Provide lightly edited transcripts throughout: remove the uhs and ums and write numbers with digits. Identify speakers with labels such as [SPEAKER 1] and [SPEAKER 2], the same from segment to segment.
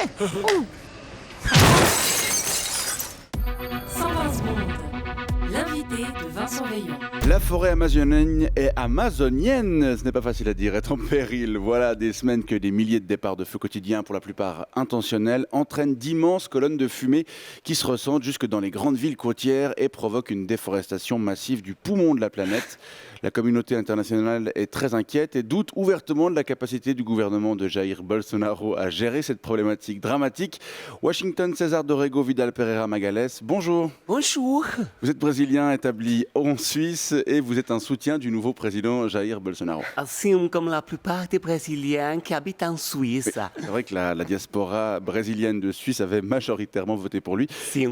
[SPEAKER 1] Ouh.
[SPEAKER 2] 120 secondes. L'invité de Vincent Veillon.
[SPEAKER 3] La forêt amazonienne, ce n'est pas facile à dire, est en péril. Voilà des semaines que des milliers de départs de feu quotidiens, pour la plupart intentionnels, entraînent d'immenses colonnes de fumée qui se ressentent jusque dans les grandes villes côtières et provoquent une déforestation massive du poumon de la planète. La communauté internationale est très inquiète et doute ouvertement de la capacité du gouvernement de Jair Bolsonaro à gérer cette problématique dramatique. Washington, César Dorrego Vidal Pereira Magalhães, bonjour.
[SPEAKER 1] Bonjour.
[SPEAKER 3] Vous êtes brésilien établi en Suisse et vous êtes un soutien du nouveau président Jair Bolsonaro.
[SPEAKER 1] Ainsi comme la plupart des Brésiliens qui habitent en Suisse.
[SPEAKER 3] C'est vrai que la diaspora brésilienne de Suisse avait majoritairement voté pour lui,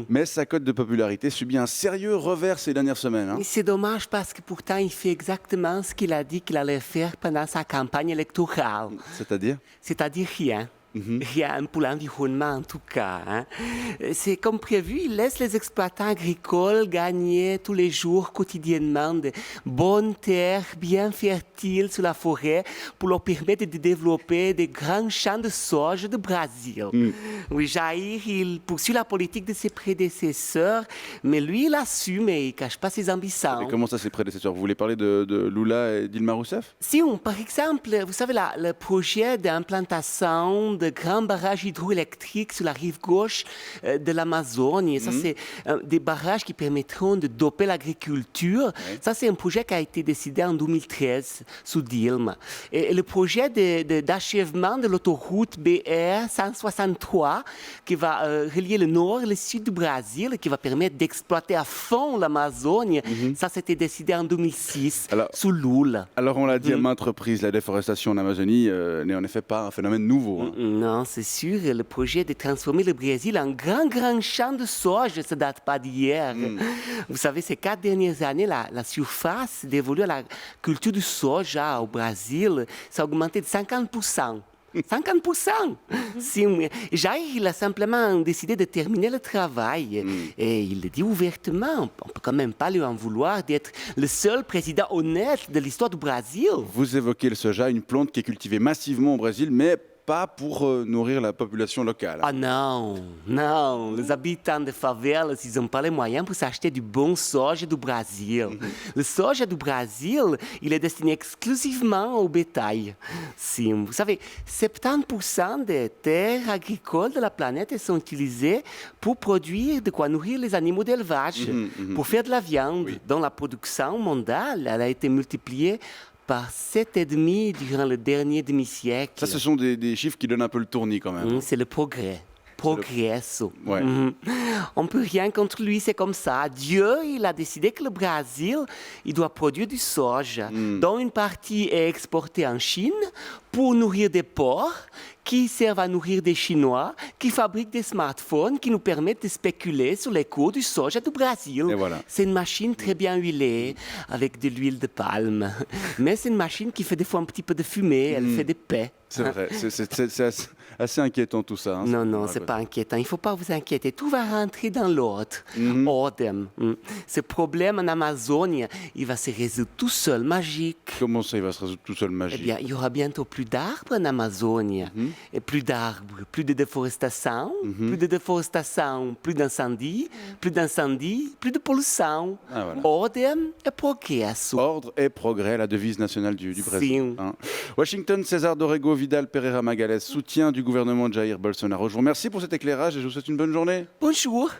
[SPEAKER 3] mais sa cote de popularité subit un sérieux revers ces dernières semaines.
[SPEAKER 1] C'est dommage parce que pourtant il fait exactement ce qu'il a dit qu'il allait faire pendant sa campagne électorale.
[SPEAKER 3] C'est-à-dire ?
[SPEAKER 1] C'est-à-dire rien. Rien pour l'environnement en tout cas. C'est comme prévu, il laisse les exploitants agricoles gagner tous les jours quotidiennement de bonnes terres bien fertiles sur la forêt pour leur permettre de développer des grands champs de soja du Brésil. Oui, Jair, il poursuit la politique de ses prédécesseurs, mais lui, il assume et il ne cache pas ses ambitions.
[SPEAKER 3] Et comment ça, ses prédécesseurs ? Vous voulez parler de Lula et Dilma Rousseff ?
[SPEAKER 1] Si, par exemple, vous savez, le projet d'implantation de grands barrages hydroélectriques sur la rive gauche de l'Amazonie. Ça, c'est des barrages qui permettront de doper l'agriculture. Ouais. Ça, c'est un projet qui a été décidé en 2013 sous Dilma. Et le projet d'achèvement de l'autoroute BR 163 qui va relier le nord et le sud du Brésil, qui va permettre d'exploiter à fond l'Amazonie, ça, c'était décidé en 2006 sous Lula.
[SPEAKER 3] Alors, on l'a dit à maintes reprises, la déforestation en Amazonie n'est en effet pas un phénomène nouveau.
[SPEAKER 1] Non, c'est sûr. Le projet de transformer le Brésil en grand champ de soja, ça ne date pas d'hier. Vous savez, ces 4 dernières années, la surface dévolue à la culture du soja au Brésil, ça a augmenté de 50%. 50%. Si, Jair, il a simplement décidé de terminer le travail. Et il le dit ouvertement. On ne peut quand même pas lui en vouloir d'être le seul président honnête de l'histoire du Brésil.
[SPEAKER 3] Vous évoquez le soja, une plante qui est cultivée massivement au Brésil, mais pas pour nourrir la population locale.
[SPEAKER 1] Ah non. Les habitants de favelas, ils n'ont pas les moyens pour s'acheter du bon soja du Brésil. Le soja du Brésil, il est destiné exclusivement au bétail. Si, vous savez, 70% des terres agricoles de la planète sont utilisées pour produire de quoi nourrir les animaux d'élevage, pour faire de la viande, dont la production mondiale elle a été multipliée par 7,5 durant le dernier demi-siècle.
[SPEAKER 3] Ça, ce sont des chiffres qui donnent un peu le tournis quand même.
[SPEAKER 1] C'est le progrès. Progresso.
[SPEAKER 3] Ouais.
[SPEAKER 1] On ne peut rien contre lui, c'est comme ça. Dieu, il a décidé que le Brésil, il doit produire du soja, dont une partie est exportée en Chine pour nourrir des porcs qui servent à nourrir des Chinois, qui fabriquent des smartphones qui nous permettent de spéculer sur les cours du soja du Brésil.
[SPEAKER 3] Et voilà.
[SPEAKER 1] C'est une machine très bien huilée, avec de l'huile de palme. Mais c'est une machine qui fait des fois un petit peu de fumée, elle fait des paix.
[SPEAKER 3] C'est vrai, c'est assez inquiétant tout ça.
[SPEAKER 1] Non, c'est pas inquiétant. Il ne faut pas vous inquiéter. Tout va rentrer dans l'ordre. Ordem. Ce problème en Amazonie, il va se résoudre tout seul, magique.
[SPEAKER 3] Comment ça, il va se résoudre tout seul, magique ?
[SPEAKER 1] Eh bien, il y aura bientôt plus d'arbres en Amazonie. Et plus d'arbres, plus de déforestation, plus d'incendies, plus de pollution.
[SPEAKER 3] Ah, voilà.
[SPEAKER 1] Ordem et progresso.
[SPEAKER 3] Ordre et progrès, la devise nationale du Brésil. Washington, César Dorrego Vidal Pereira Magalhães, soutien du gouvernement de Jair Bolsonaro. Je vous remercie pour cet éclairage et je vous souhaite une bonne journée.
[SPEAKER 1] Bonjour.